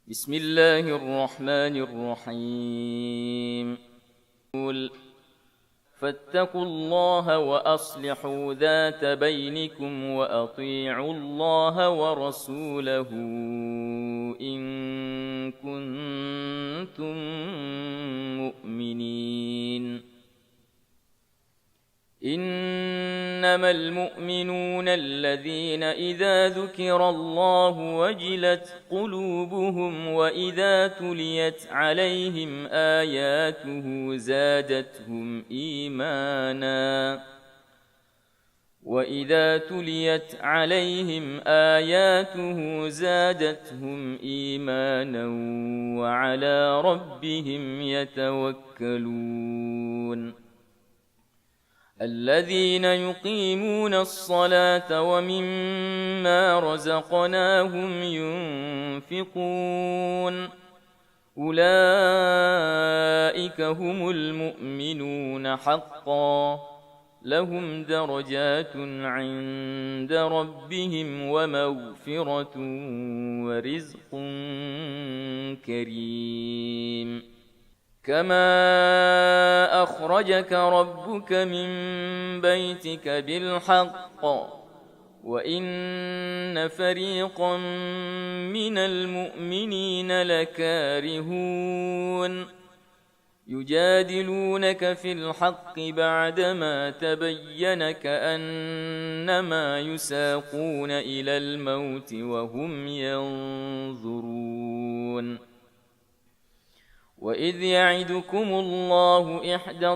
بسم الله الرحمن الرحيم. فاتقوا الله وأصلحوا ذات بينكم وأطيعوا الله ورسوله إن كنتم مؤمنين. إنما المؤمنون الذين إذا ذكر الله وجلت قلوبهم وإذا تليت عليهم آياته زادتهم إيمانا وعلى ربهم يتوكلون. الذين يقيمون الصلاة ومما رزقناهم ينفقون أولئك هم المؤمنون حقا لهم درجات عند ربهم ومغفرة ورزق كريم. كما أخرجك ربك من بيتك بالحق وإن فريقا من المؤمنين لكارهون يجادلونك في الحق بعدما تبين كأنما يساقون إلى الموت وهم ينظرون. وإذ يعدكم الله إحدى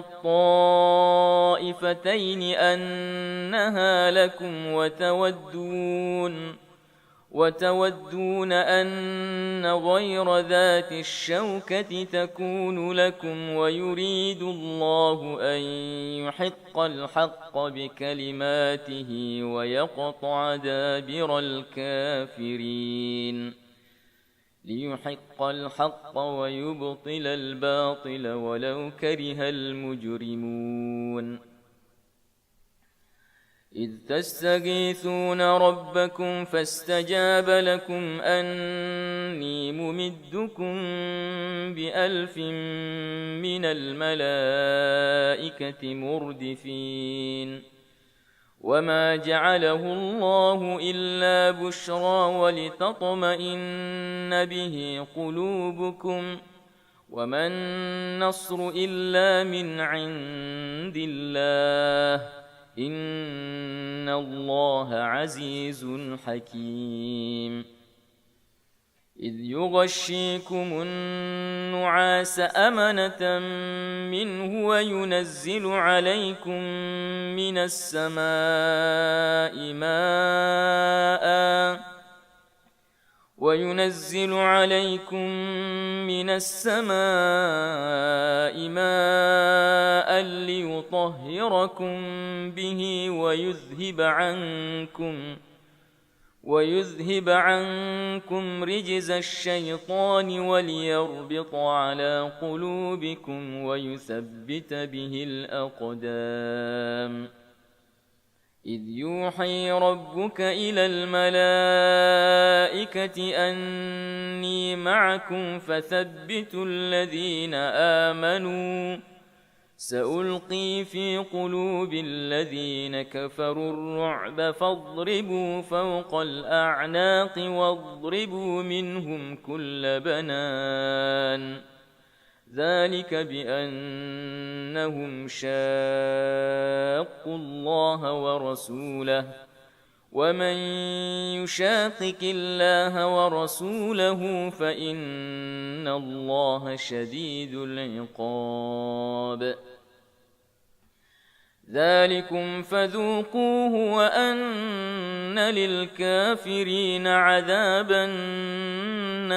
الطائفتين أنها لكم وتودون أن غير ذات الشوكة تكون لكم ويريد الله أن يحق الحق بكلماته ويقطع دابر الكافرين ليحق الحق ويبطل الباطل ولو كره المجرمون. إذ تستغيثون ربكم فاستجاب لكم أني ممدكم ب1000 من الملائكة مردفين. وما جعله الله إلا بشرى ولتطمئن به قلوبكم وما النصر إلا من عند الله إن الله عزيز حكيم. إذ يغشيكم النعاس أمنة منه وينزل عليكم من السماء ماء ليطهركم به ويذهب عنكم رجز الشيطان وليربط على قلوبكم ويثبت به الأقدام. إذ يوحي ربك إلى الملائكة أني معكم فثبتوا الذين آمنوا سألقي في قلوب الذين كفروا الرعب فاضربوا فوق الأعناق واضربوا منهم كل بنان ذلك بأنهم شاقوا الله ورسوله ومن يشاقق الله ورسوله فإن الله شديد العقاب. ذلكم فذوقوه وأن للكافرين عذاب النار.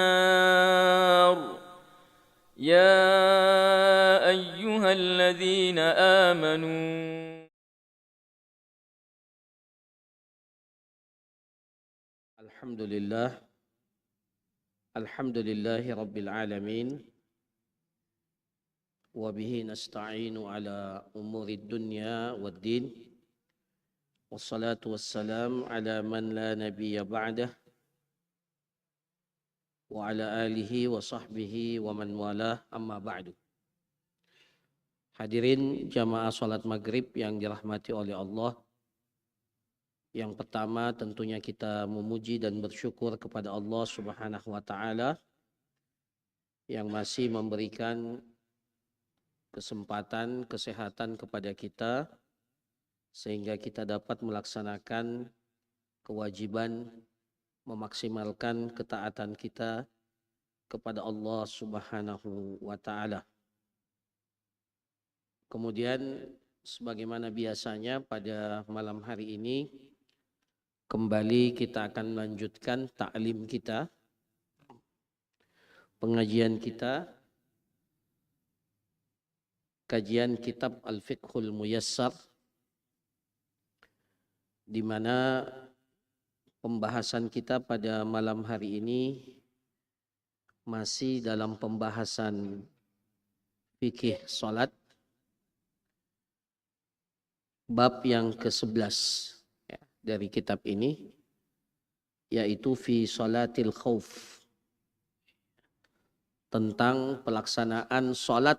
يا أيها الذين آمنوا الحمد لله رب العالمين وبه نستعين على أمور الدنيا والدين والصلاة والسلام على من لا نبي بعده wa ala alihi wa sahbihi wa man walah, amma ba'du. Hadirin jamaah salat maghrib yang dirahmati oleh Allah. Yang pertama tentunya kita memuji dan bersyukur kepada Allah Subhanahu wa taala yang masih memberikan kesempatan, kesehatan kepada kita sehingga kita dapat melaksanakan kewajiban memaksimalkan ketaatan kita kepada Allah Subhanahu wa taala. Kemudian sebagaimana biasanya pada malam hari ini kembali kita akan melanjutkan ta'lim kita, pengajian kita, kajian kitab Al-Fiqhul Muyassar, di mana pembahasan kita pada malam hari ini masih dalam pembahasan fikih salat, bab yang ke-11 dari kitab ini, yaitu fi salatil khauf, tentang pelaksanaan salat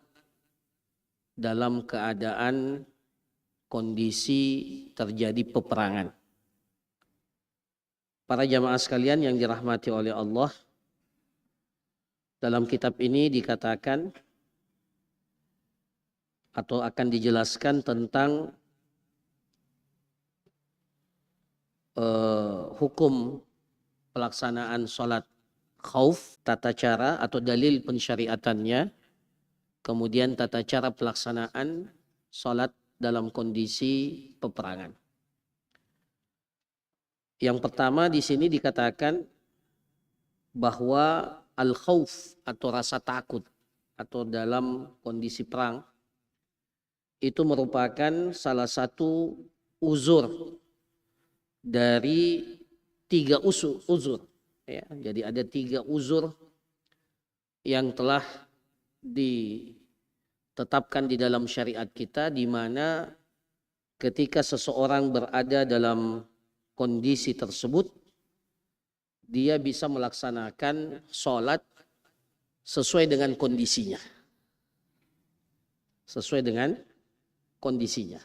dalam keadaan kondisi terjadi peperangan. Para jamaah sekalian yang dirahmati oleh Allah, dalam kitab ini dikatakan atau akan dijelaskan tentang hukum pelaksanaan sholat khauf, tata cara atau dalil pensyariatannya, kemudian tata cara pelaksanaan sholat dalam kondisi peperangan. Yang pertama di sini dikatakan bahwa al-khauf atau rasa takut atau dalam kondisi perang itu merupakan salah satu uzur dari 3 uzur. Ya, jadi ada 3 uzur yang telah ditetapkan di dalam syariat kita, di mana ketika seseorang berada dalam kondisi tersebut, dia bisa melaksanakan sholat sesuai dengan kondisinya. Sesuai dengan kondisinya.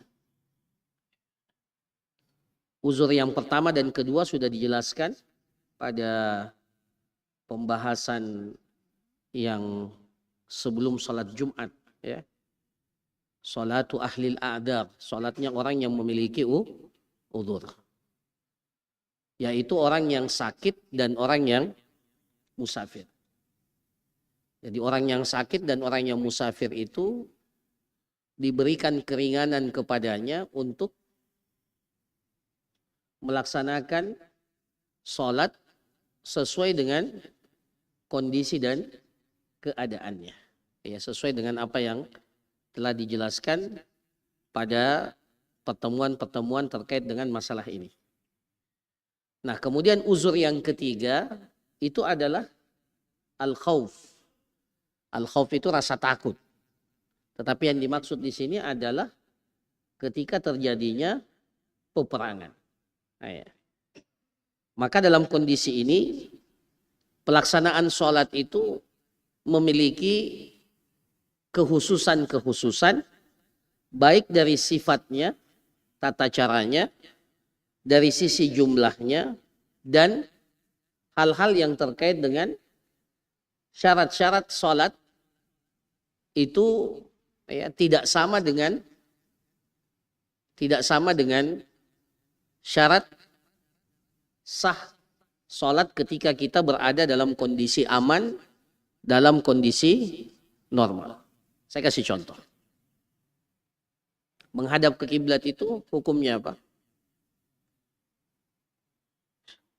Uzur yang pertama dan kedua sudah dijelaskan pada pembahasan yang sebelum sholat Jumat. Ya. Sholatu ahlil a'dar, sholatnya orang yang memiliki uzur. Yaitu orang yang sakit dan orang yang musafir. Jadi orang yang sakit dan orang yang musafir itu diberikan keringanan kepadanya untuk melaksanakan sholat sesuai dengan kondisi dan keadaannya. Ya, sesuai dengan apa yang telah dijelaskan pada pertemuan-pertemuan terkait dengan masalah ini. Nah, kemudian uzur yang ketiga itu adalah al-khauf. Al-khauf itu rasa takut. Tetapi yang dimaksud di sini adalah ketika terjadinya peperangan. Nah, ya. Maka dalam kondisi ini pelaksanaan sholat itu memiliki kehususan-kehususan baik dari sifatnya, tata caranya, dari sisi jumlahnya, dan hal-hal yang terkait dengan syarat-syarat sholat itu ya, tidak sama dengan syarat sah sholat ketika kita berada dalam kondisi aman, dalam kondisi normal. Saya kasih contoh. Menghadap ke kiblat itu hukumnya apa?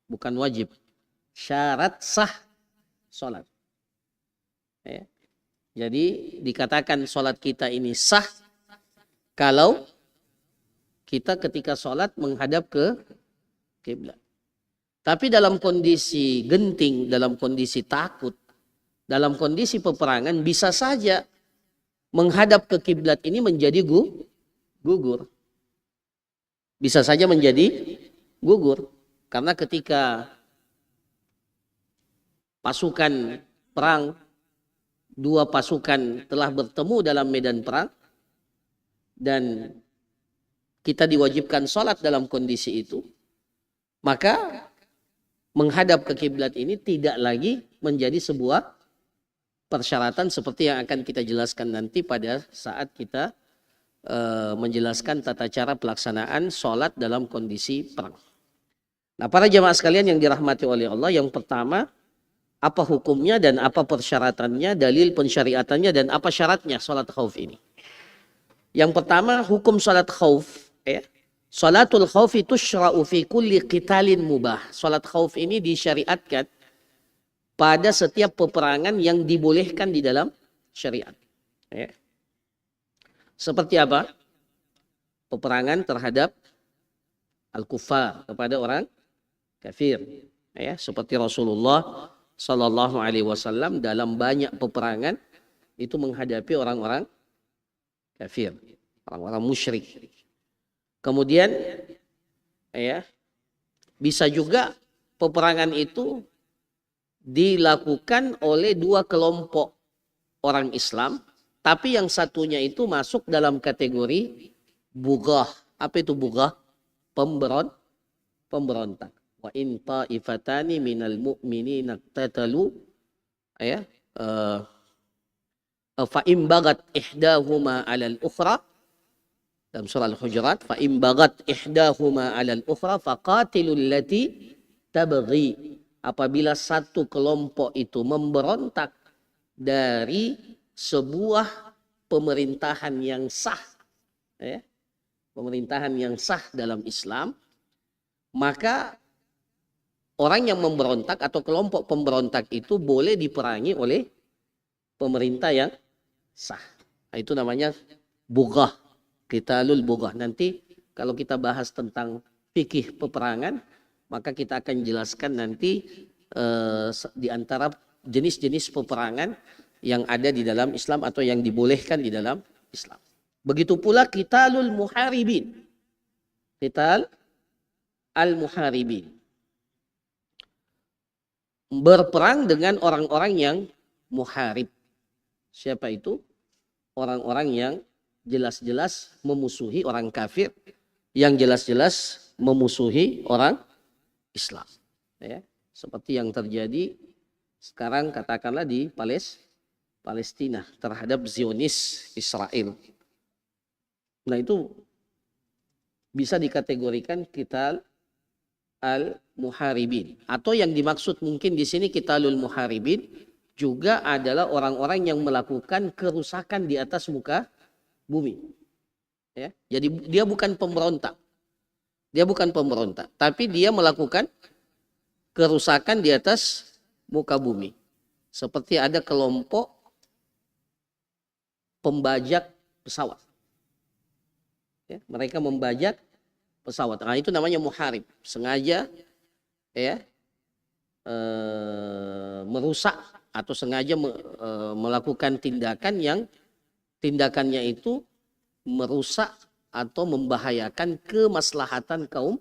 Bukan wajib, syarat sah sholat. Ya. Jadi dikatakan sholat kita ini sah kalau kita ketika sholat menghadap ke kiblat. Tapi dalam kondisi genting, dalam kondisi takut, dalam kondisi peperangan bisa saja menghadap ke kiblat ini menjadi gugur. Bisa saja menjadi gugur. Karena ketika pasukan perang, dua pasukan telah bertemu dalam medan perang, dan kita diwajibkan sholat dalam kondisi itu, maka menghadap ke kiblat ini tidak lagi menjadi sebuah persyaratan seperti yang akan kita jelaskan nanti pada saat kita menjelaskan tata cara pelaksanaan sholat dalam kondisi perang. Nah, para jamaah sekalian yang dirahmati oleh Allah, yang pertama, apa hukumnya dan apa persyaratannya, dalil pensyariatannya, dan apa syaratnya sholat khauf ini. Yang pertama, hukum sholat khauf. Ya. Sholatul khauf itu syara'u fi kulli qitalin mubah. Sholat khauf ini disyariatkan pada setiap peperangan yang dibolehkan di dalam syariat. Ya. Seperti apa? Peperangan terhadap al-kuffar, kepada orang kafir. Ya, seperti Rasulullah Sallallahu Alaihi Wasallam dalam banyak peperangan itu menghadapi orang-orang kafir, orang-orang musyrik. Kemudian ya, bisa juga peperangan itu dilakukan oleh dua kelompok orang Islam, tapi yang satunya itu masuk dalam kategori bughah. Apa itu bughah? Pemberontak. Wa in ta'ifatani minal mu'minina iqtatalu, ya, fa in bagat ihdahuma 'alal ukhra, dalam surah Al-Hujurat, fa in bagat ihdahuma 'alal ukhra faqatilul lati tabghi. Apabila satu kelompok itu memberontak dari sebuah pemerintahan yang sah, ya, pemerintahan yang sah dalam Islam, maka orang yang memberontak atau kelompok pemberontak itu boleh diperangi oleh pemerintah yang sah. Nah, itu namanya bughah, qitalul bughah. Nanti kalau kita bahas tentang fikih peperangan, maka kita akan jelaskan nanti di antara jenis-jenis peperangan yang ada di dalam Islam atau yang dibolehkan di dalam Islam. Begitu pula qitalul muharibin. Qital al-muharibin. Berperang dengan orang-orang yang muharib. Siapa itu? Orang-orang yang jelas-jelas memusuhi orang kafir, yang jelas-jelas memusuhi orang Islam. Ya, seperti yang terjadi sekarang katakanlah di Palestina terhadap Zionis Israel. Nah, itu bisa dikategorikan qital al-muharibin, atau yang dimaksud mungkin di sini qitalul muharibin juga adalah orang-orang yang melakukan kerusakan di atas muka bumi. Ya, jadi dia bukan pemberontak. Dia bukan pemberontak, tapi dia melakukan kerusakan di atas muka bumi. Seperti ada kelompok pembajak pesawat. Ya, mereka membajak pesawat. Nah, itu namanya muharib. Sengaja ya, merusak atau sengaja melakukan tindakan yang tindakannya itu merusak atau membahayakan kemaslahatan kaum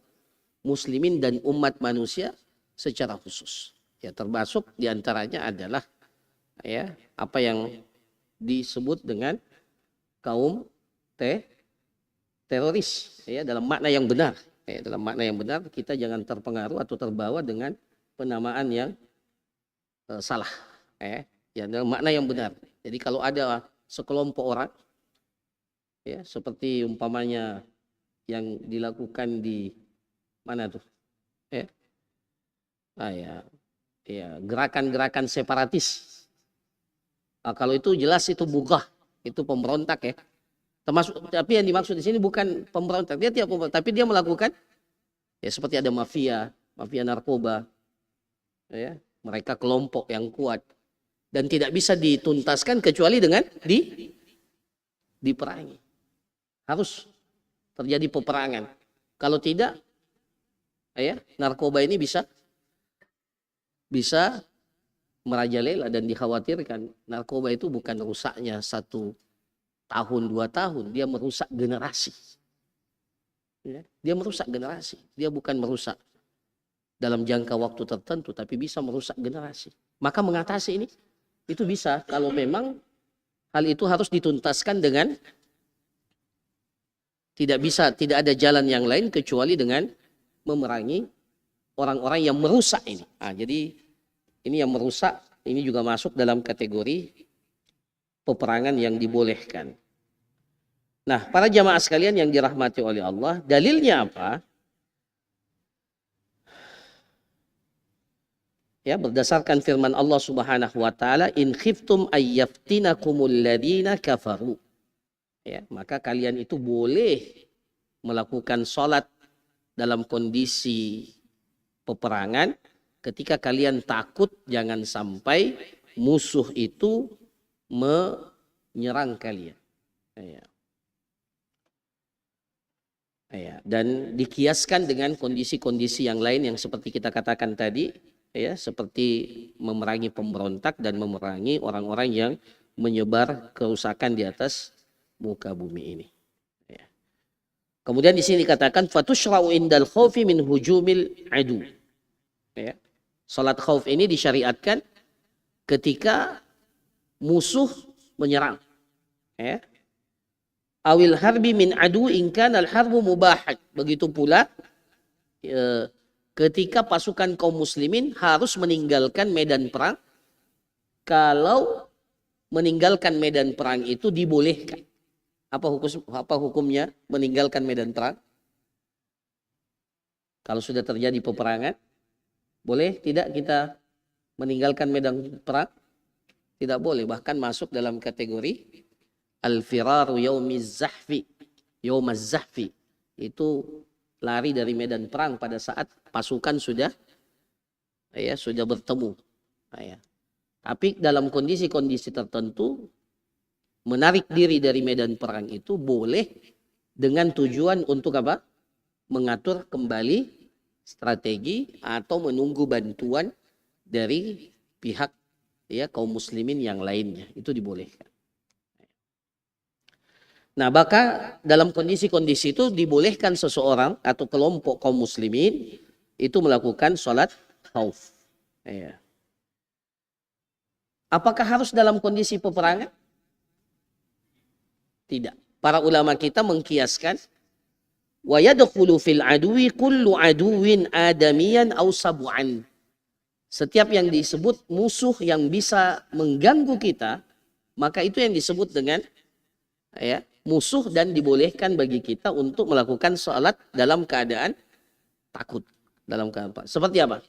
muslimin dan umat manusia secara khusus. Ya, termasuk diantaranya adalah ya, apa yang disebut dengan kaum teroris, ya, dalam makna yang benar. Ya, dalam makna yang benar, kita jangan terpengaruh atau terbawa dengan penamaan yang salah. Ya, dalam makna yang benar. Jadi kalau ada sekelompok orang, ya, seperti umpamanya yang dilakukan di mana tuh, ya, ya, gerakan-gerakan separatis. Nah, kalau itu jelas itu bughah, itu pemberontak, ya. Termasuk, tapi yang dimaksud di sini bukan pemberontak, dia tidak pemberontak, tapi dia melakukan, ya, seperti ada mafia narkoba, ya, mereka kelompok yang kuat dan tidak bisa dituntaskan kecuali dengan diperangi. Harus terjadi peperangan. Kalau tidak, ya, narkoba ini bisa merajalela, dan dikhawatirkan narkoba itu bukan rusaknya 1 tahun 2 tahun, dia merusak generasi. Ya, dia merusak generasi. Dia bukan merusak dalam jangka waktu tertentu, tapi bisa merusak generasi. maka mengatasi ini itu bisa kalau memang hal itu harus dituntaskan dengan tidak ada jalan yang lain kecuali dengan memerangi orang-orang yang merusak ini. Jadi ini yang merusak ini juga masuk dalam kategori peperangan yang dibolehkan. Nah, para jamaah sekalian yang dirahmati oleh Allah, dalilnya apa? Ya, berdasarkan firman Allah Subhanahu wa taala, "In khiftum ayyaftinakumul ladzina kafaru." Ya, maka kalian itu boleh melakukan salat dalam kondisi peperangan ketika kalian takut jangan sampai musuh itu menyerang kalian. Ya. Ya, dan dikiaskan dengan kondisi-kondisi yang lain yang seperti kita katakan tadi, ya, seperti memerangi pemberontak dan memerangi orang-orang yang menyebar kerusakan di atas muka bumi ini. Ya. Kemudian di sini dikatakan fatushra'u indal khaufi min hujumil adu. Ya. Salat khauf ini disyariatkan ketika musuh menyerang. Ya. Awil harbi min adu inkan al harbu mubahat. Begitu pula ketika pasukan kaum muslimin harus meninggalkan medan perang. Kalau meninggalkan medan perang itu dibolehkan. Apa hukumnya meninggalkan medan perang? Kalau sudah terjadi peperangan, boleh tidak kita meninggalkan medan perang? Tidak boleh, bahkan masuk dalam kategori al-firaru yaumaz zahfi. Itu lari dari medan perang pada saat pasukan sudah bertemu. Ya. Tapi dalam kondisi-kondisi tertentu menarik diri dari medan perang itu boleh dengan tujuan untuk apa? Mengatur kembali strategi atau menunggu bantuan dari pihak kaum muslimin yang lainnya. Itu dibolehkan. Nah, maka dalam kondisi-kondisi itu dibolehkan seseorang atau kelompok kaum muslimin itu melakukan sholat khauf. Ya. Apakah harus dalam kondisi peperangan? Tidak. Para ulama kita mengkiaskan wa yadkhulu fil adwi kullu aduwin adamiyan aw sab'an. Setiap yang disebut musuh yang bisa mengganggu kita, maka itu yang disebut dengan musuh dan dibolehkan bagi kita untuk melakukan sholat dalam keadaan takut. Seperti apa?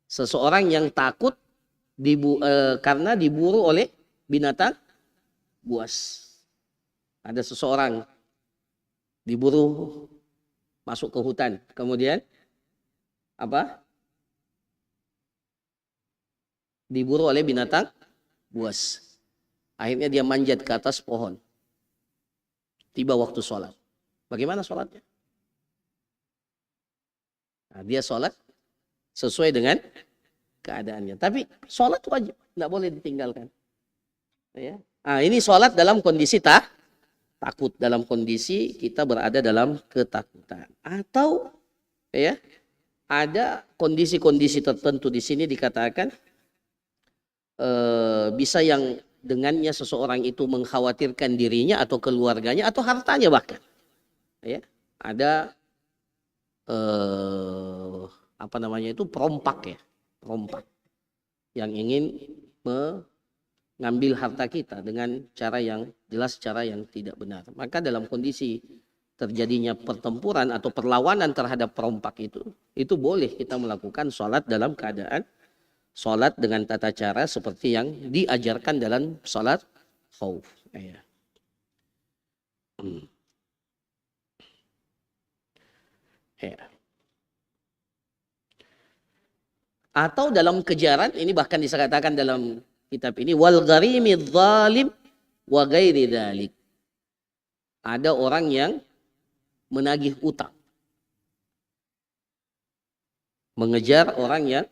Seseorang yang takut karena diburu oleh binatang buas. Ada seseorang diburu masuk ke hutan. Kemudian apa? Diburu oleh binatang buas. Akhirnya dia manjat ke atas pohon. Tiba waktu sholat. Bagaimana sholatnya? Nah, dia sholat sesuai dengan keadaannya. Tapi sholat wajib, tidak boleh ditinggalkan. Ya. Nah, ini sholat dalam kondisi takut, dalam kondisi kita berada dalam ketakutan. Atau ada kondisi-kondisi tertentu di sini dikatakan bisa yang dengannya seseorang itu mengkhawatirkan dirinya atau keluarganya atau hartanya bahkan. Ya, ada perompak yang ingin mengambil harta kita dengan cara yang jelas, cara yang tidak benar. Maka dalam kondisi terjadinya pertempuran atau perlawanan terhadap perompak itu boleh kita melakukan sholat dalam keadaan sholat dengan tata cara seperti yang diajarkan dalam sholat khauf. Ya. Ya. Atau dalam kejaran, ini bahkan disatakan dalam kitab ini, wal gharimi zalim wa ghairi dzalik. Ada orang yang menagih utang. Mengejar orang yang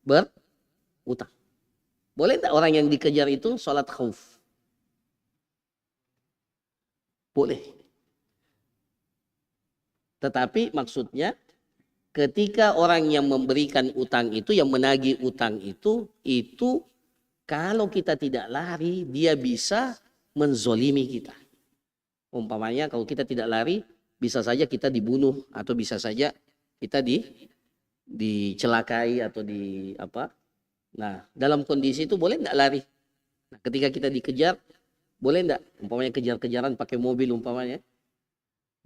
berutang. Boleh tidak orang yang dikejar itu sholat khauf? Boleh. Tetapi maksudnya ketika orang yang memberikan utang itu, yang menagih utang itu kalau kita tidak lari, dia bisa menzolimi kita. Umpamanya kalau kita tidak lari, bisa saja kita dibunuh atau bisa saja kita dicelakai atau di apa. Nah, dalam kondisi itu boleh enggak lari? Nah, ketika kita dikejar, boleh enggak? Umpamanya kejar-kejaran pakai mobil umpamanya.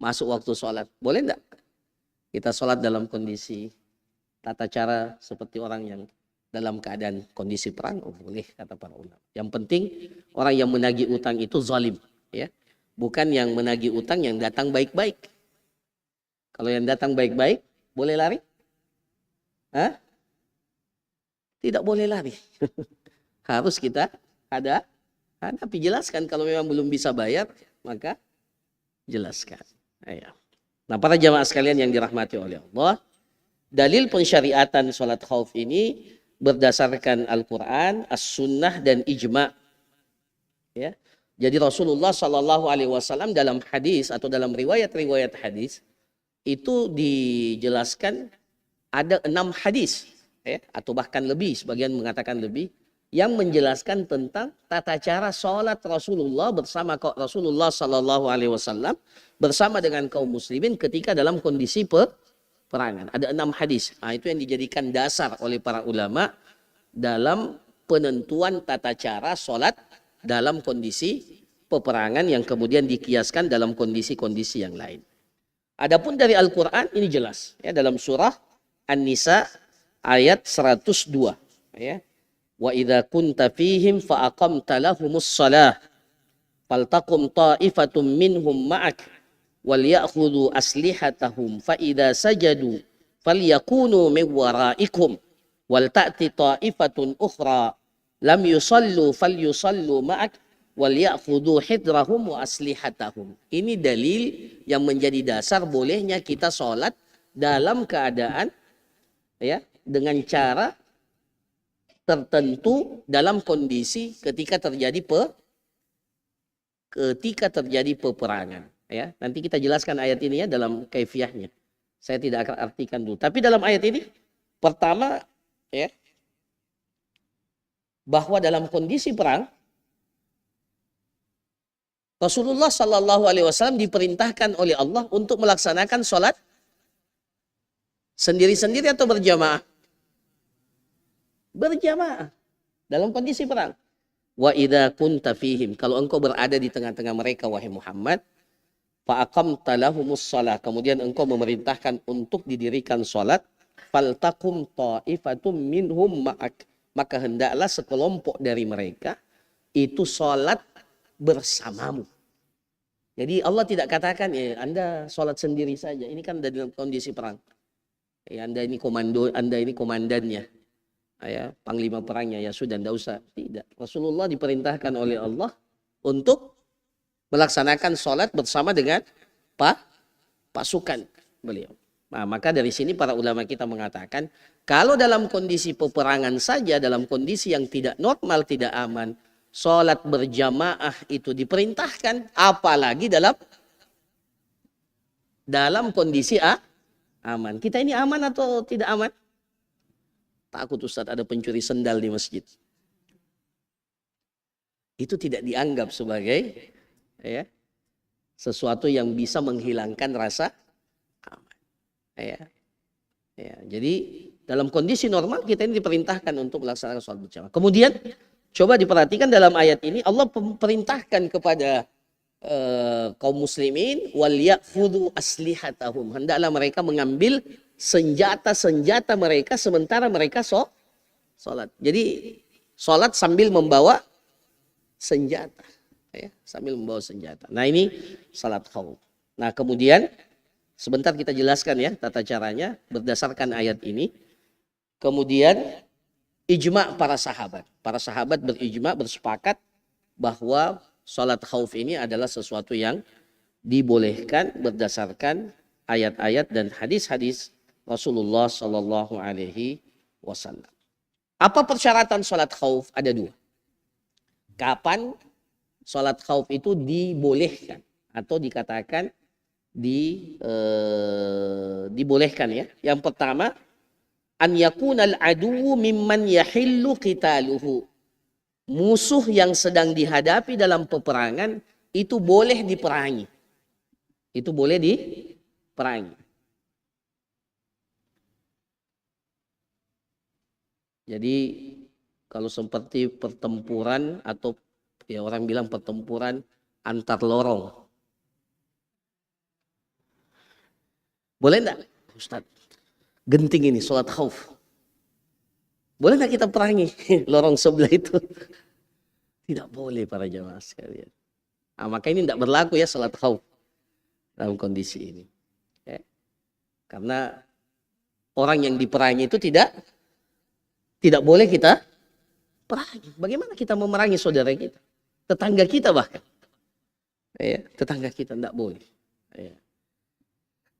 Masuk waktu sholat, boleh enggak? Kita sholat dalam kondisi tata cara seperti orang yang dalam keadaan kondisi perang, boleh kata para ulama. Yang penting orang yang menagih utang itu zalim, ya. Bukan yang menagih utang yang datang baik-baik. Kalau yang datang baik-baik, boleh lari? Hah? Tidak boleh lari. Harus kita hadapi, jelaskan. Kalau memang belum bisa bayar, maka jelaskan. Ayo. Nah, para jamaah sekalian yang dirahmati oleh Allah, dalil pensyariatan sholat khauf ini berdasarkan Al-Quran, As-Sunnah, dan Ijma'. Ya. Jadi Rasulullah SAW dalam hadis atau dalam riwayat-riwayat hadis itu dijelaskan ada 6 hadis, ya, atau bahkan lebih, sebagian mengatakan lebih, yang menjelaskan tentang tata cara sholat Rasulullah bersama Rasulullah SAW bersama dengan kaum muslimin ketika dalam kondisi perangan. Ada 6 hadis. Nah, itu yang dijadikan dasar oleh para ulama dalam penentuan tata cara sholat dalam kondisi peperangan yang kemudian dikiaskan dalam kondisi-kondisi yang lain. Adapun dari Al-Quran ini jelas, ya, dalam surah An-Nisa ayat 102, ya. Wa idza kunta fihim fa aqamta lahumus shalah faltaqum ta'ifatum minhum ma'ak wal ya'khudhu aslihatahum fa idza sajadu falyakunu min wara'ikum wal ta'ti ta'ifatun ukhra lam yusallu falyusallu ma'ak wal ya'khudhu hidrahum wa aslihatahum. Ini dalil yang menjadi dasar bolehnya kita sholat dalam keadaan, ya, dengan cara tertentu dalam kondisi ketika terjadi peperangan, ya. Nanti kita jelaskan ayat ini, ya, dalam kaifiahnya. Saya tidak akan artikan dulu. Tapi dalam ayat ini pertama, ya, bahwa dalam kondisi perang Rasulullah SAW diperintahkan oleh Allah untuk melaksanakan sholat sendiri-sendiri atau berjamaah? Berjamaah dalam kondisi perang. Wa idza kunta fihim, kalau engkau berada di tengah-tengah mereka wahai Muhammad, fa aqamta lahumus shalah, kemudian engkau memerintahkan untuk didirikan salat, faltakum ta'ifatum minhum ma'ak, maka hendaklah sekelompok dari mereka itu salat bersamamu. Jadi Allah tidak katakan, ya, Anda salat sendiri saja. Ini kan dalam kondisi perang. Ya, Anda ini komando, Anda ini komandannya. Ya, panglima perangnya, ya sudah, tidak usah. Tidak. Rasulullah diperintahkan oleh Allah untuk melaksanakan sholat bersama dengan pasukan beliau. Nah, maka dari sini para ulama kita mengatakan, kalau dalam kondisi peperangan saja, dalam kondisi yang tidak normal, tidak aman, sholat berjamaah itu diperintahkan, apalagi dalam kondisi aman. Kita ini aman atau tidak aman? Takut Ustaz ada pencuri sendal di masjid. Itu tidak dianggap sebagai, ya, sesuatu yang bisa menghilangkan rasa aman. Ya. Ya, jadi dalam kondisi normal kita ini diperintahkan untuk melaksanakan sholat berjamaah. Kemudian coba diperhatikan dalam ayat ini Allah perintahkan kepada kaum muslimin wal ya'khudhu aslihatahum. Hendaklah mereka mengambil senjata-senjata mereka sementara mereka sholat. Jadi sholat sambil membawa senjata, ya, sambil membawa senjata. Nah, ini salat khauf. Nah, kemudian sebentar kita jelaskan, ya, tata caranya berdasarkan ayat ini. Kemudian ijma' para sahabat. Para sahabat berijma', bersepakat bahwa salat khauf ini adalah sesuatu yang dibolehkan berdasarkan ayat-ayat dan hadis-hadis Rasulullah Sallallahu Alaihi Wasallam. Apa persyaratan salat khauf? Ada 2. Kapan salat khauf itu dibolehkan atau dikatakan dibolehkan ya. Yang pertama, an yakunal aduwwu mimman yahillu qitaluhu. Musuh yang sedang dihadapi dalam peperangan itu boleh diperangi. Itu boleh diperangi. Jadi kalau seperti pertempuran atau ya orang bilang pertempuran antar lorong. Boleh enggak Ustaz? Genting ini sholat khauf. Boleh enggak kita perangi lorong sebelah itu? Tidak boleh para jamaah sekalian. Nah, maka ini tidak berlaku ya sholat khauf dalam kondisi ini. Ya. Karena orang yang diperangi itu tidak boleh kita perangi. Bagaimana kita memerangi saudara kita? Tetangga kita bahkan. Ya, tetangga kita tidak boleh. Ya.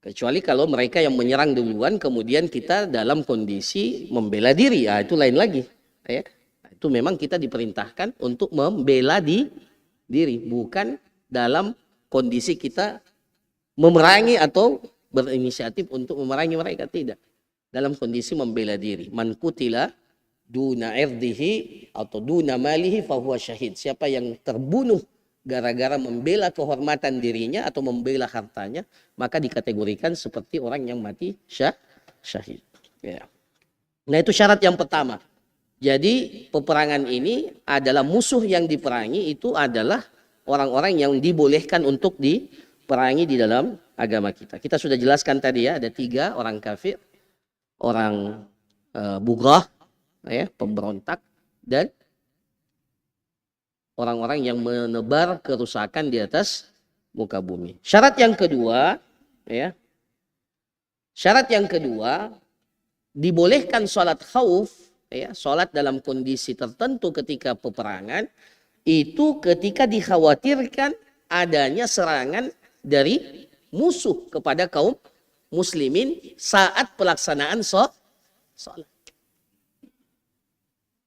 Kecuali kalau mereka yang menyerang duluan, kemudian kita dalam kondisi membela diri. Ya, itu lain lagi. Ya. Itu memang kita diperintahkan untuk membela diri. Bukan dalam kondisi kita memerangi atau berinisiatif untuk memerangi mereka. Tidak. Dalam kondisi membela diri. Man qutila duna irdihi atau duna malihi fahuwa syahid. Siapa yang terbunuh gara-gara membela kehormatan dirinya atau membela hartanya, maka dikategorikan seperti orang yang mati syahid. Ya. Nah itu syarat yang pertama. Jadi peperangan ini adalah musuh yang diperangi itu adalah orang-orang yang dibolehkan untuk diperangi di dalam agama kita. Kita sudah jelaskan tadi ya, ada 3 orang kafir, orang bughah, ya, pemberontak, dan orang-orang yang menebar kerusakan di atas muka bumi. Syarat yang kedua, ya, syarat yang kedua dibolehkan sholat khauf, ya, sholat dalam kondisi tertentu ketika peperangan itu ketika dikhawatirkan adanya serangan dari musuh kepada kaum muslimin saat pelaksanaan sholat.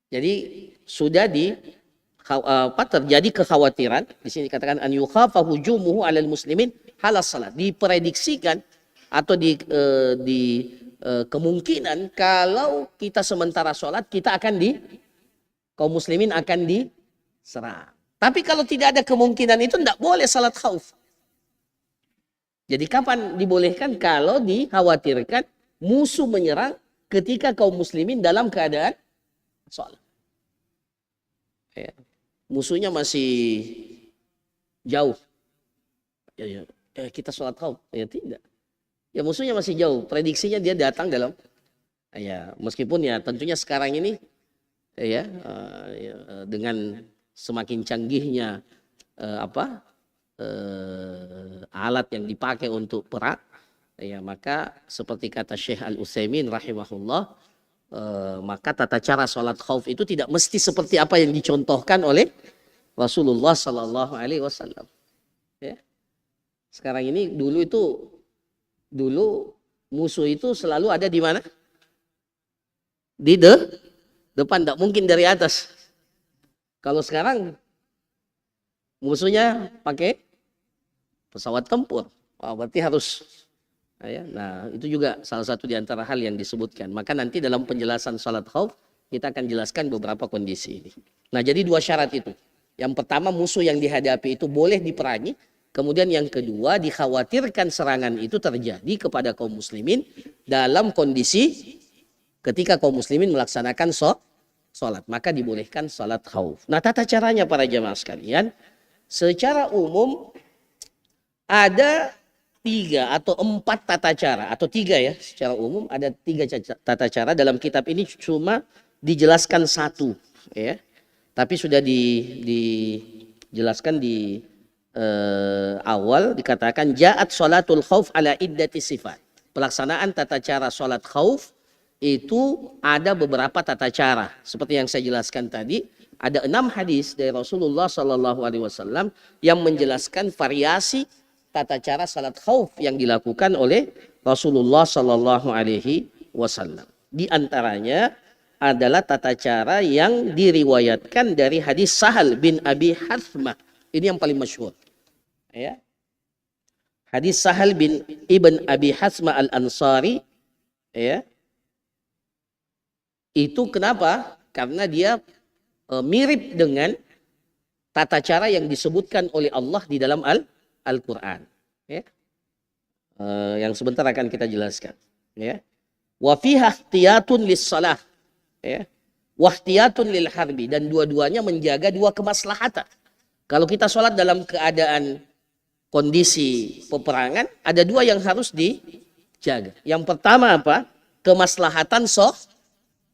Jadi sudah terjadi kekhawatiran, di sini dikatakan an yukhafa hujumuhu alal muslimin halas salat. Diprediksikan atau kemungkinan kalau kita sementara sholat kita akan kaum muslimin akan diserang. Tapi kalau tidak ada kemungkinan itu tidak boleh salat khauf. Jadi kapan dibolehkan? Kalau dikhawatirkan musuh menyerang ketika kaum muslimin dalam keadaan sholat. Ya. Musuhnya masih jauh. Ya, kita sholat khauf. Ya tidak. Ya musuhnya masih jauh. Prediksinya dia datang dalam. Ya meskipun ya tentunya sekarang ini dengan semakin canggihnya alat yang dipakai untuk perang. Ya maka seperti kata Syekh Al-Utsaimin rahimahullah, maka tata cara sholat khauf itu tidak mesti seperti apa yang dicontohkan oleh Rasulullah Sallallahu Alaihi Wasallam. Ya. Sekarang ini dulu musuh itu selalu ada di mana? Di depan, tidak mungkin dari atas. Kalau sekarang musuhnya pakai pesawat tempur, berarti harus. Nah itu juga salah satu di antara hal yang disebutkan. Maka nanti dalam penjelasan salat khauf kita akan jelaskan beberapa kondisi ini. Nah jadi 2 syarat itu. Yang pertama musuh yang dihadapi itu boleh diperangi. Kemudian yang kedua dikhawatirkan serangan itu terjadi kepada kaum muslimin dalam kondisi ketika kaum muslimin melaksanakan sholat. Maka dibolehkan salat khauf. Nah tata caranya para jamaah sekalian. Secara umum ada 3 atau 4 tata cara, atau 3 ya, secara umum ada 3 tata cara. Dalam kitab ini cuma dijelaskan 1 ya. Tapi sudah dijelaskan di awal, dikatakan ja'at sholatul khauf ala iddati sifat. Pelaksanaan tata cara sholat khauf itu ada beberapa tata cara. Seperti yang saya jelaskan tadi, ada 6 hadis dari Rasulullah Sallallahu Alaihi Wasallam yang menjelaskan variasi tata cara salat khauf yang dilakukan oleh Rasulullah Sallallahu Alaihi Wasallam. Di antaranya adalah tata cara yang diriwayatkan dari hadis Sahal bin Abi Hathmah. Ini yang paling masyhur. Ya. Hadis Sahal bin Ibn Abi Hasma al-Ansari, ya. Itu kenapa? Karena dia mirip dengan tata cara yang disebutkan oleh Allah di dalam Al-Quran. Ya. Yang sebentar akan kita jelaskan. Ya. Wa fiha ihtiyatun lis-salah. Ya. Wa ihtiyatun lil harbi. Dan dua-duanya menjaga dua kemaslahatan. Kalau kita sholat dalam keadaan kondisi peperangan, ada dua yang harus dijaga. Yang pertama apa? Kemaslahatan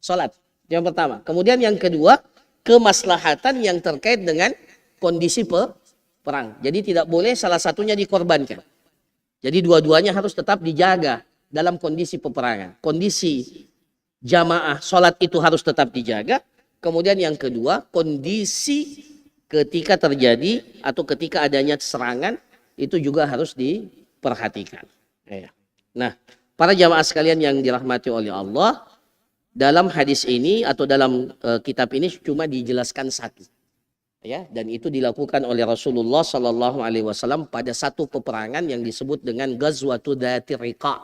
sholat. Yang pertama. Kemudian yang kedua, kemaslahatan yang terkait dengan kondisi perang. Jadi tidak boleh salah satunya dikorbankan. Jadi dua-duanya harus tetap dijaga dalam kondisi peperangan. Kondisi jamaah sholat itu harus tetap dijaga. Kemudian yang kedua, kondisi ketika terjadi atau ketika adanya serangan itu juga harus diperhatikan. Nah, para jamaah sekalian yang dirahmati oleh Allah, dalam hadis ini atau dalam kitab ini cuma dijelaskan satu, ya, dan itu dilakukan oleh Rasulullah Sallallahu Alaihi Wasallam pada satu peperangan yang disebut dengan Ghazwatu Dzatir Riqa,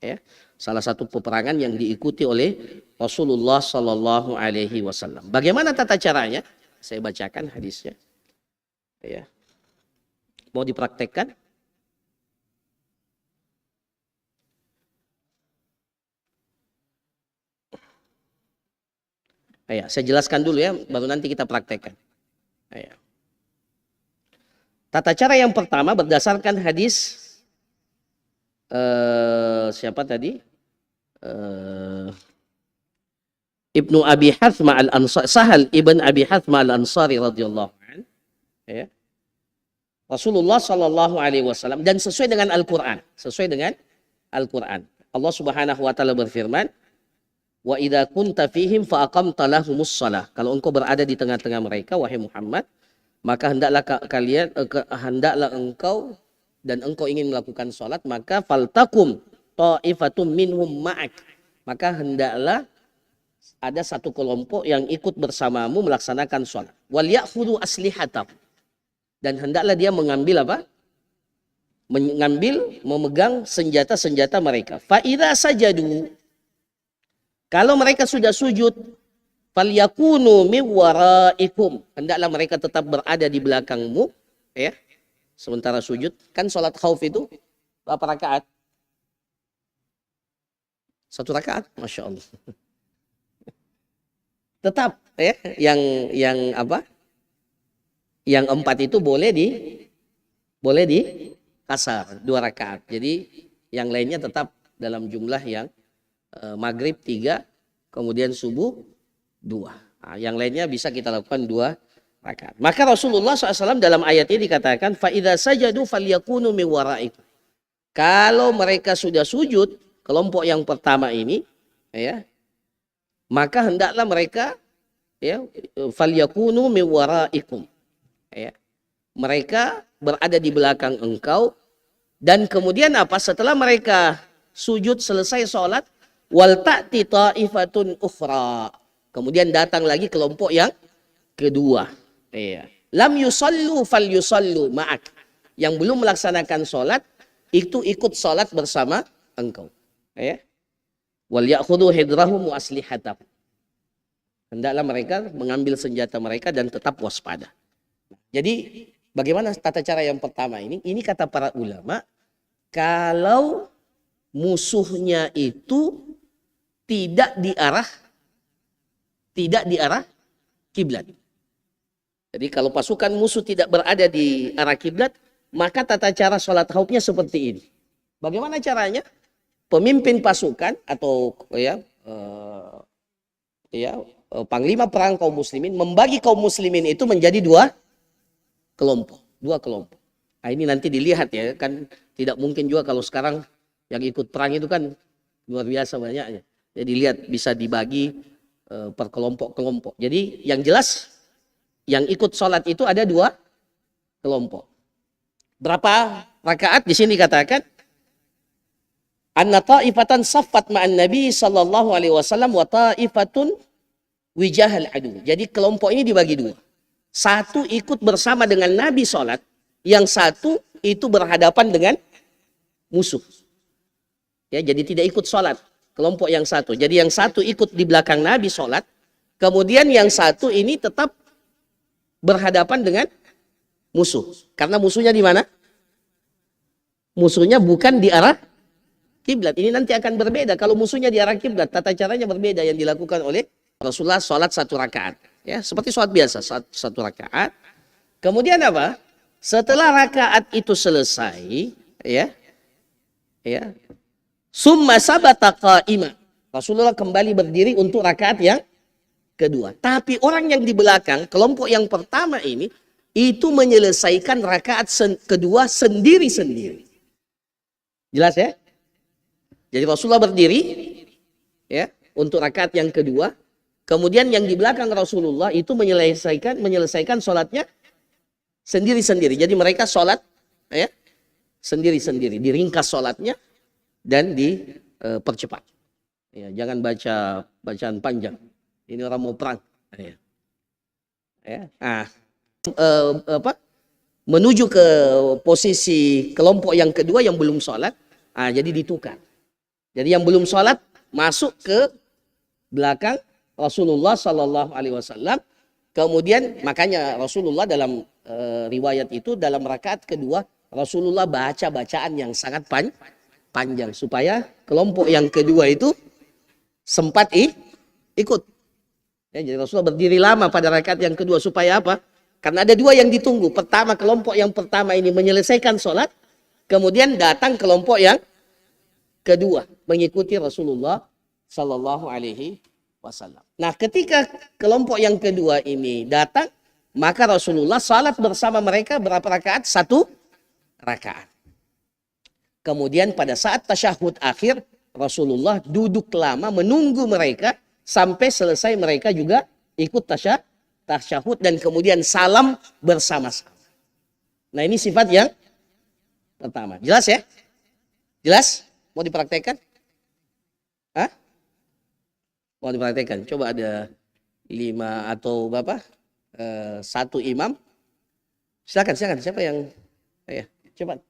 ya, salah satu peperangan yang diikuti oleh Rasulullah Sallallahu Alaihi Wasallam. Bagaimana tata caranya? Saya bacakan hadisnya, ya. Mau dipraktekkan? Ya, saya jelaskan dulu ya, baru nanti kita praktekkan. Ya. Tata cara yang pertama berdasarkan hadis siapa tadi? Ibnu Abi Hathma al-Ansari, Sahal ibn Abi Hathma al-Ansari radhiyallahu anhu. Ya. Rasulullah Shallallahu Alaihi Wasallam, dan sesuai dengan Al-Quran, Allah Subhanahu Wa Taala berfirman, wa idza kunta fihim fa aqamta lahumus shalah. Kalau engkau berada di tengah-tengah mereka, wahai Muhammad, maka hendaklah engkau dan engkau ingin melakukan salat, maka faltakum ta'ifatum minhum ma'ak. Maka hendaklah ada satu kelompok yang ikut bersamamu melaksanakan salat. Wal ya'khudhu aslihatahum. Dan hendaklah dia mengambil apa? Memegang senjata-senjata mereka. Fa idza sajadu, kalau mereka sudah sujud, falyakunu min waraikum, hendaklah mereka tetap berada di belakangmu, ya. Sementara sujud, kan salat khauf itu berapa rakaat? 1 rakaat, Masya Allah. Tetap, ya, yang apa? Yang 4 itu boleh di kasar 2 rakaat. Jadi yang lainnya tetap dalam jumlah yang maghrib 3, kemudian subuh 2. Nah, yang lainnya bisa kita lakukan 2 rakaat. Maka Rasulullah SAW dalam ayat ini dikatakan, fa idza sajadu falyakunu min waraikum. Kalau mereka sudah sujud, kelompok yang pertama ini, ya, maka hendaklah mereka, ya, falyakunu min waraikum. Ya. Mereka berada di belakang engkau, dan kemudian apa? Setelah mereka sujud selesai sholat, wal ta'ti ta'ifatun ukhra, kemudian datang lagi kelompok yang kedua. Ya. Lam yusallu fal yusallu ma'ak, yang belum melaksanakan sholat itu ikut sholat bersama engkau. Ya. Wal ya'khudhu hidrahum wa aslihatahum, hendaklah mereka mengambil senjata mereka dan tetap waspada. Jadi bagaimana tata cara yang pertama ini? Ini kata para ulama, kalau musuhnya itu tidak diarah kiblat. Jadi kalau pasukan musuh tidak berada di arah kiblat, maka tata cara sholat khaufnya seperti ini. Bagaimana caranya? Pemimpin pasukan atau panglima perang kaum muslimin membagi kaum muslimin itu menjadi 2 kelompok. Nah, ini nanti dilihat, ya, kan tidak mungkin juga kalau sekarang yang ikut perang itu kan luar biasa banyaknya. Jadi lihat bisa dibagi per kelompok-kelompok. Jadi yang jelas yang ikut sholat itu ada 2 kelompok. Berapa rakaat? Di sini katakan anna ta'ifatan saffat ma'an Nabi sallallahu alaihi wasallam wa ta'ifatun wijahal adu. Jadi kelompok ini dibagi 2. Satu ikut bersama dengan Nabi sholat, yang satu itu berhadapan dengan musuh. Ya, jadi tidak ikut sholat kelompok yang satu. Jadi yang satu ikut di belakang Nabi sholat, kemudian yang satu ini tetap berhadapan dengan musuh. Karena musuhnya di mana? Musuhnya bukan di arah kiblat. Ini nanti akan berbeda. Kalau musuhnya di arah kiblat, tata caranya berbeda yang dilakukan oleh Rasulullah sholat 1 rakaat. Ya, seperti sholat biasa, 1 rakaat. Kemudian apa? Setelah rakaat itu selesai, ya, summa sabata qa'ima. Rasulullah kembali berdiri untuk rakaat yang kedua. Tapi orang yang di belakang, kelompok yang pertama ini, itu menyelesaikan rakaat kedua sendiri-sendiri. Jelas ya? Jadi Rasulullah berdiri, ya, untuk rakaat yang kedua. Kemudian yang di belakang Rasulullah itu menyelesaikan sholatnya sendiri-sendiri. Jadi mereka sholat, ya, sendiri-sendiri. Diringkas sholatnya dan dipercepat. Ya, jangan baca bacaan panjang. Ini orang mau perang. Ya. Menuju ke posisi kelompok yang kedua yang belum sholat, jadi ditukar. Jadi yang belum sholat masuk ke belakang Rasulullah Sallallahu Alaihi Wasallam. Kemudian makanya Rasulullah dalam riwayat itu dalam rakaat kedua Rasulullah baca bacaan yang sangat panjang supaya kelompok yang kedua itu sempat ikut. Ya, jadi Rasulullah berdiri lama pada rakaat yang kedua supaya apa? Karena ada 2 yang ditunggu. Pertama, kelompok yang pertama ini menyelesaikan sholat, kemudian datang kelompok yang kedua mengikuti Rasulullah Sallallahu Alaihi Wasallam. Nah, ketika kelompok yang kedua ini datang, maka Rasulullah salat bersama mereka berapa rakaat? 1 rakaat. Kemudian pada saat tasyahud akhir, Rasulullah duduk lama menunggu mereka sampai selesai mereka juga ikut tasyahud dan kemudian salam bersama-sama. Nah, ini sifat yang pertama. Jelas ya? Jelas? Mau dipraktekkan? Hah? Mau dipraktekkan? Coba ada 5 atau berapa? 1 imam. Silakan. Siapa yang? Cepat.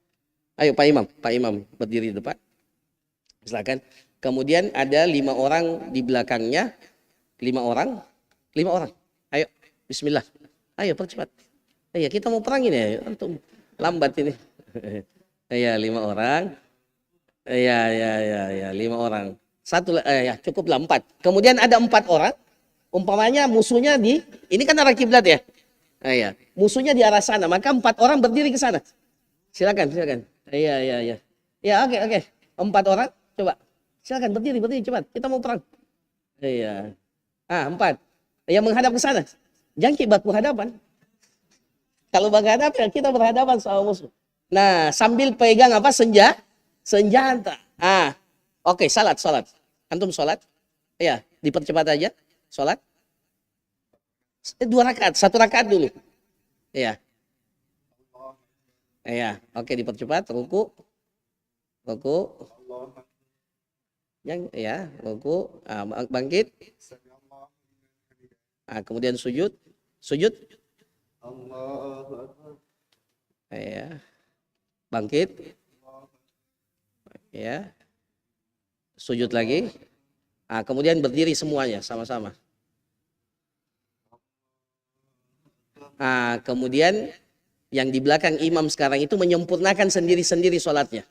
Ayo Pak Imam berdiri di depan. Silakan. Kemudian ada 5 orang di belakangnya. 5 orang. Ayo, bismillah. Ayo percepat. Iya, kita mau perang ini ya. Antum lambat ini. Iya, 5 orang. Iya, 5 orang. Cukuplah 4. Kemudian ada 4 orang. Umpamanya musuhnya ini kan arah kiblat ya. Iya, musuhnya di arah sana. Maka 4 orang berdiri ke sana. Silakan. Iya. Ya, oke. 4 orang, coba. Silakan berdiri cepat. Kita mau perang. Iya. 4. Yang menghadap ke sana. Jangan kiblat berhadapan. Kalau berhadapan, kita berhadapan sama musuh. Nah, sambil pegang apa? Senjata. Oke, salat. Antum salat? Iya, dipercepat aja. Salat. 2 rakaat, 1 rakaat dulu. Iya. Oke, dipercepat. Ruku. Ruku. Bangkit. Kemudian sujud. Bangkit. Sujud lagi. Kemudian berdiri semuanya sama-sama. Kemudian yang di belakang imam sekarang itu menyempurnakan sendiri-sendiri sholatnya.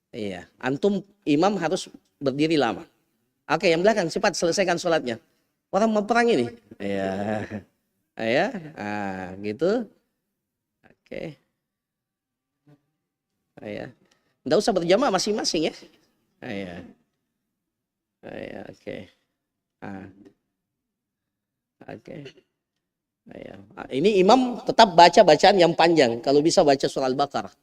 Iya, antum imam harus berdiri lama. Oke, yang belakang cepat selesaikan sholatnya. Orang mau perang ini. Iya, gitu. Oke. Iya. Nggak usah berjamaah masing-masing ya. Iya. Oke. Oke. Ini imam tetap baca bacaan yang panjang. Kalau bisa baca surah Al-Baqarah.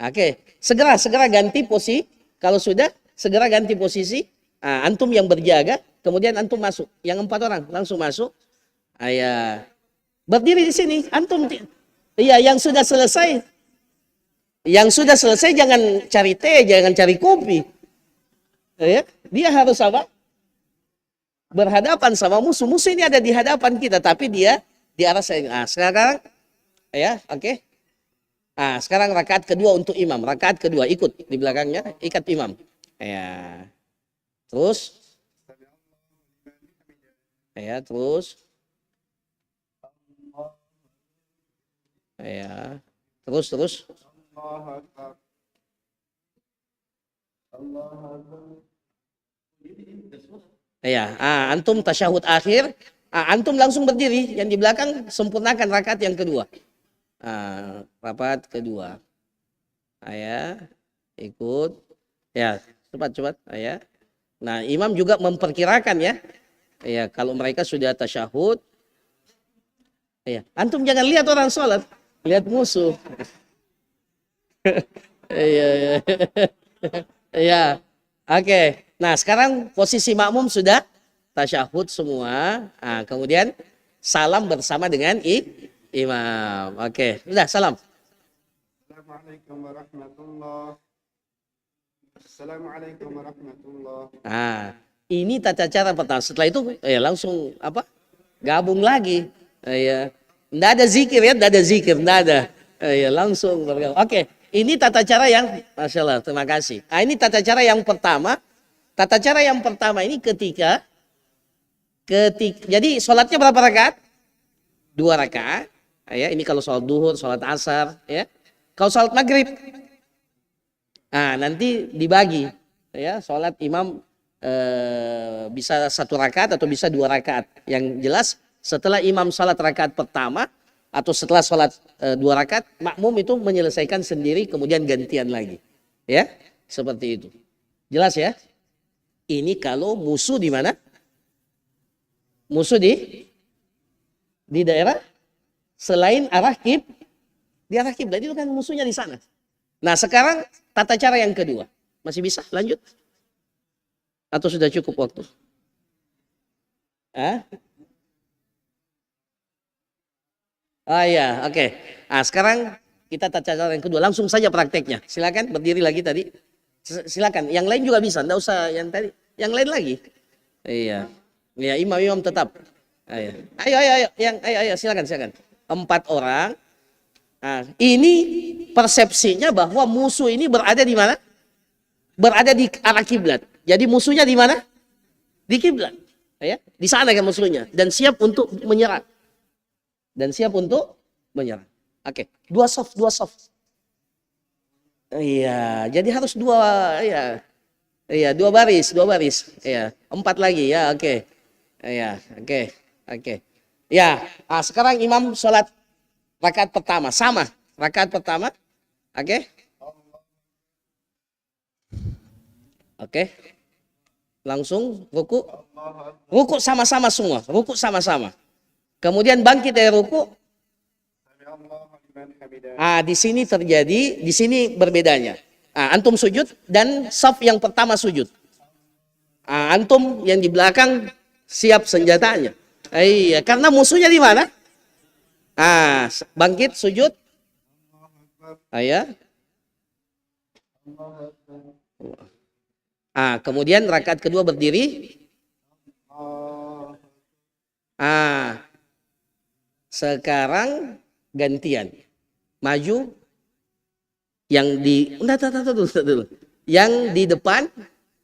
Oke. Segera ganti posisi. Kalau sudah, segera ganti posisi. Antum yang berjaga, kemudian antum masuk. Yang 4 orang langsung masuk. Berdiri di sini. Antum. Iya, yang sudah selesai. Jangan cari teh, jangan cari kopi. Dia harus apa? Berhadapan sama musuh. Musuh ini ada di hadapan kita, tapi dia di arah saya. Sekarang, oke. Sekarang rakaat kedua untuk imam. Rakaat kedua ikut di belakangnya, ikat imam. Ya. Terus. Ya, terus. Ya. Terus. Ya, antum tasyahud akhir, antum langsung berdiri, yang di belakang sempurnakan rakaat yang kedua. Rakaat kedua. Ya, ikut. Ya, cepat. Ya. Nah, imam juga memperkirakan ya. Ya, kalau mereka sudah tasyahud, ya, antum jangan lihat orang sholat, lihat musuh. Iya. Ya, oke. Nah, sekarang posisi makmum sudah tasyahud semua. Kemudian salam bersama dengan imam. Oke, sudah salam. Assalamualaikum warahmatullahi. Assalamualaikum warahmatullahi. Ini tata cara pertama. Setelah itu langsung gabung lagi. Nggak ada zikir ya, nggak ada zikir, nggak ada. Langsung bergabung. Oke, ini tata cara yang, masya Allah, terima kasih. Ini tata cara yang pertama. Tata cara yang pertama ini ketika jadi sholatnya berapa rakaat? 2 rakaat. Ini kalau sholat duhur, sholat asar, ya. Kalau sholat maghrib, nanti dibagi, ya. Sholat imam bisa 1 rakaat atau bisa 2 rakaat. Yang jelas setelah imam sholat rakaat pertama atau setelah sholat 2 rakaat, makmum itu menyelesaikan sendiri kemudian gantian lagi, ya, seperti itu. Jelas ya? Ini kalau musuh di mana? Musuh di daerah selain di arah kiblat, itu kan musuhnya di sana. Nah, sekarang tata cara yang kedua. Masih bisa lanjut? Atau sudah cukup waktu? Ya, oke. Sekarang kita tata cara yang kedua. Langsung saja prakteknya. Silakan berdiri lagi tadi. Silakan. Yang lain juga bisa. Enggak usah yang tadi. Yang lain lagi. Iya. Ya, imam tetap. Ayo, silakan. 4 orang. Ini persepsinya bahwa musuh ini berada di mana? Berada di arah kiblat. Jadi musuhnya di mana? Di kiblat. Ya, di sana kan musuhnya, dan siap untuk menyerang. Oke, 2 soft. Iya, jadi harus 2, ya. Iya, 2 baris. Iya, 4 lagi ya, oke. Iya, oke. Ya, sekarang imam sholat rakaat pertama, sama. Rakaat pertama, oke. Oke. Langsung ruku. Ruku sama-sama semua, Kemudian bangkit dari ruku. Di sini di sini berbedanya. Antum sujud dan saf yang pertama sujud. Antum yang di belakang siap senjatanya. Iya, karena musuhnya di mana? Bangkit sujud. Kemudian rakaat kedua berdiri. Sekarang gantian. Maju. Yang di dulu. Yang di depan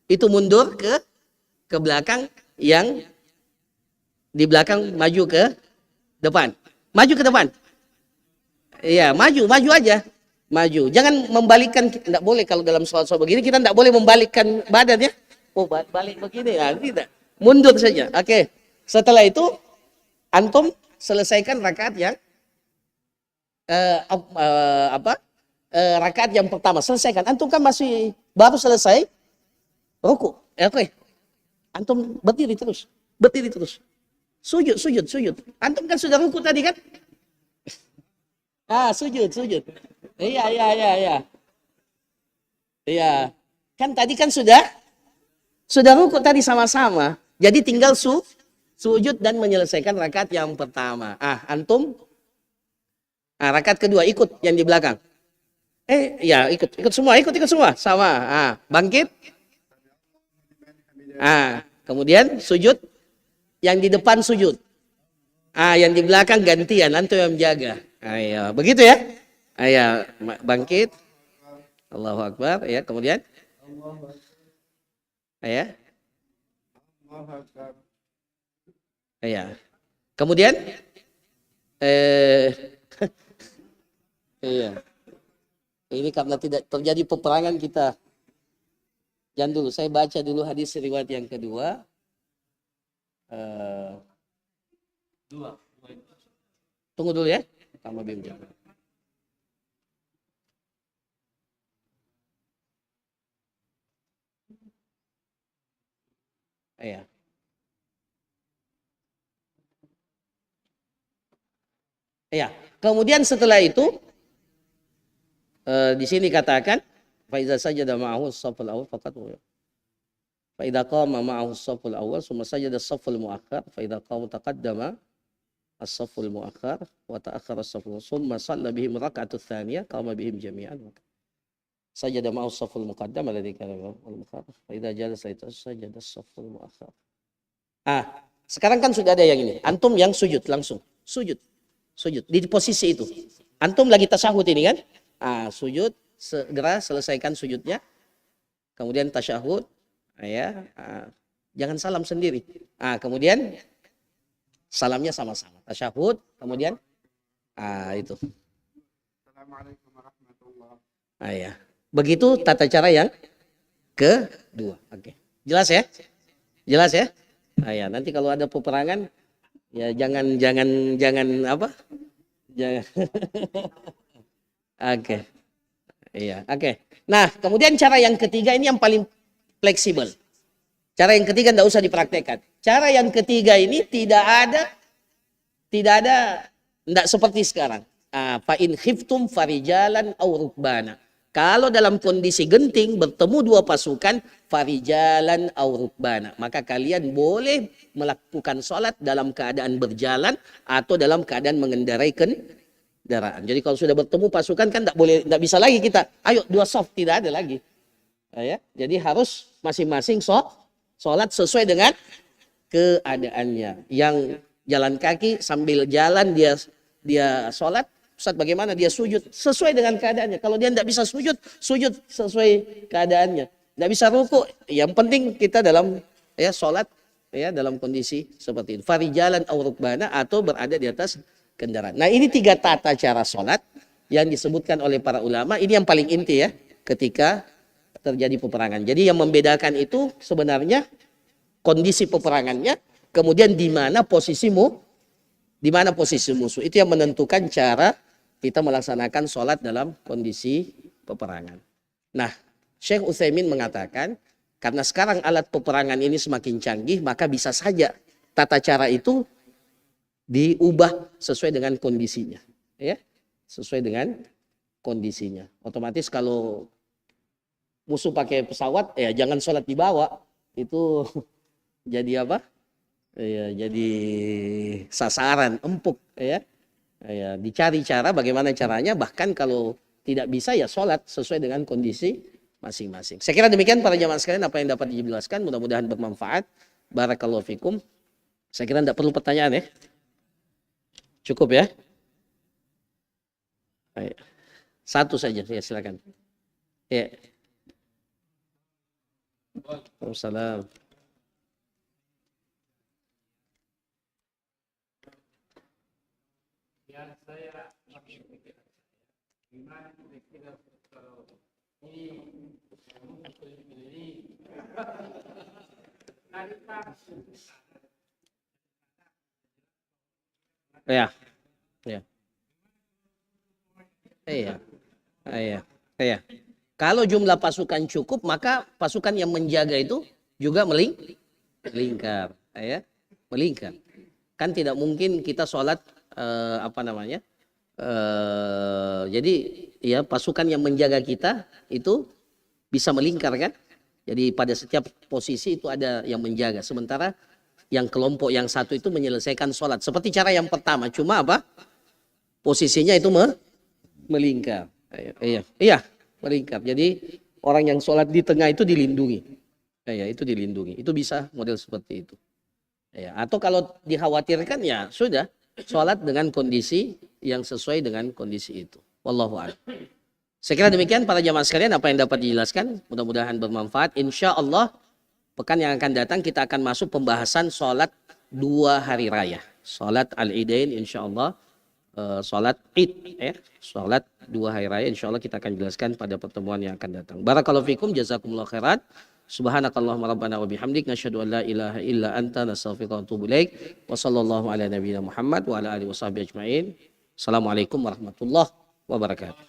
itu mundur ke belakang, yang di belakang maju ke depan. Maju ke depan. Iya, maju aja. Maju. Jangan membalikkan, tidak boleh kalau dalam soal begini, kita tidak boleh membalikkan badan ya. Balik begini ya, tidak. Mundur saja. Oke. Setelah itu antum selesaikan rakaat yang rakaat yang pertama, selesaikan. Antum kan masih baru selesai ruku. Oke. Antum berdiri terus. Sujud. Antum kan sudah ruku tadi kan? Sujud. Iya. Iya. Kan tadi kan sudah ruku tadi sama-sama. Jadi tinggal sujud dan menyelesaikan rakaat yang pertama. Antum rakaat kedua ikut yang di belakang. Ya, ikut semua. Sama. Bangkit. Kemudian sujud. Yang di depan sujud. Yang di belakang gantian, antum yang menjaga. Ayo, begitu ya. Ya, bangkit. Allahu Akbar. Ya, kemudian. Allahu Akbar. Ya. Allahu Akbar. Ya. Kemudian. Iya. Ini karena tidak terjadi peperangan kita. Jangan dulu, saya baca dulu hadis riwayat yang kedua. Tunggu dulu ya. Tambah BIM. Iya. Iya. Kemudian setelah itu di sini katakan faiza sajada ma'ahu as-safful awwal faqat fa idza qama ma'ahu as-safful awwal summa sajada as-safful muakhkhar fa idza qama taqaddama as-safful muakhkhar wa ta'akhkhara as-safful summa shalla bihim rak'atu tsaniyah qama bihim jami'an sajada ma'ahu as-safful muqaddam alladhi kana al-muakhkhar fa idza jalasa sajada as-safful muakhkhar. Sekarang kan sudah ada yang ini. Antum yang sujud langsung. Sujud di posisi itu. Antum lagi tasyahud ini kan? Sujud, segera selesaikan sujudnya. Kemudian tasyahud, ya. Jangan salam sendiri. Kemudian salamnya sama-sama. Tasyahud, kemudian itu. Assalamualaikum warahmatullahi. Ya. Begitu tata cara yang kedua. Oke. Jelas ya? Jelas ya? Ya, nanti kalau ada peperangan ya jangan apa? Jangan. Oke. Iya, oke. Nah, kemudian cara yang ketiga ini yang paling fleksibel. Cara yang ketiga enggak usah dipraktekkan. Cara yang ketiga ini tidak ada enggak seperti sekarang. Fa in khiftum farijalan aw rukbana. Kalau dalam kondisi genting bertemu dua pasukan farijalan aw rukbana, maka kalian boleh melakukan sholat dalam keadaan berjalan atau dalam keadaan mengendarai kendaraan. Jadi kalau sudah bertemu pasukan kan tidak bisa lagi kita ayo dua soft, tidak ada lagi. Ya, jadi harus masing-masing sholat sesuai dengan keadaannya. Yang jalan kaki sambil jalan dia sholat. Ustaz, bagaimana dia sujud sesuai dengan keadaannya. Kalau dia tidak bisa sujud sesuai keadaannya. Tidak bisa ruku, yang penting kita dalam sholat dalam kondisi seperti itu. Farijalan aw rukbana atau berada di atas kendaraan. Nah, ini 3 tata cara sholat yang disebutkan oleh para ulama. Ini yang paling inti ya ketika terjadi peperangan. Jadi yang membedakan itu sebenarnya kondisi peperangannya, kemudian di mana posisi musuh. Itu yang menentukan cara kita melaksanakan sholat dalam kondisi peperangan. Nah, Syekh Utsaimin mengatakan, karena sekarang alat peperangan ini semakin canggih, maka bisa saja tata cara itu diubah sesuai dengan kondisinya. Ya, sesuai dengan kondisinya. Otomatis kalau musuh pakai pesawat, ya jangan sholat di bawah. Itu jadi apa? Ya, jadi sasaran empuk ya. Ya, dicari cara bagaimana caranya, bahkan kalau tidak bisa ya sholat sesuai dengan kondisi masing-masing. Saya kira demikian para jamaah sekalian apa yang dapat dijelaskan, mudah-mudahan bermanfaat. Barakallahu fikum. Saya kira tidak perlu pertanyaan ya. Cukup ya. Baik. Satu saja ya, silakan. Ya. Waalaikumsalam. Saya gimana kira-kira kalau ini Ya. Ya. Iya. Kalau jumlah pasukan cukup, maka pasukan yang menjaga itu juga melingkar, ya. Melingkar. Kan tidak mungkin kita sholat jadi ya pasukan yang menjaga kita itu bisa melingkar kan. Jadi pada setiap posisi itu ada yang menjaga. Sementara yang kelompok yang satu itu menyelesaikan sholat. Seperti cara yang pertama, cuma apa? Posisinya itu melingkar. Iya, melingkar. Jadi orang yang sholat di tengah itu dilindungi. Itu dilindungi. Itu bisa model seperti itu. Atau kalau dikhawatirkan ya sudah sholat dengan kondisi yang sesuai dengan kondisi itu. Wallahu a'lam. Saya kira demikian para jamaah sekalian apa yang dapat dijelaskan. Mudah-mudahan bermanfaat. Insya Allah pekan yang akan datang kita akan masuk pembahasan sholat 2 hari raya. Sholat Al-Idain insya Allah. Sholat Id. Sholat 2 hari raya insya Allah kita akan jelaskan pada pertemuan yang akan datang. Barakallahu fikum. Jazakumullah khairan. Subhanakallahumma rabbana wa bihamdik. Nasyhadu an la ilaha illa anta nastaghfiruka wa atubu ilaik. Wa sallallahu ala nabiyyina Muhammad wa ala alihi wa sahbihi ajma'in. Assalamualaikum warahmatullahi wabarakatuh.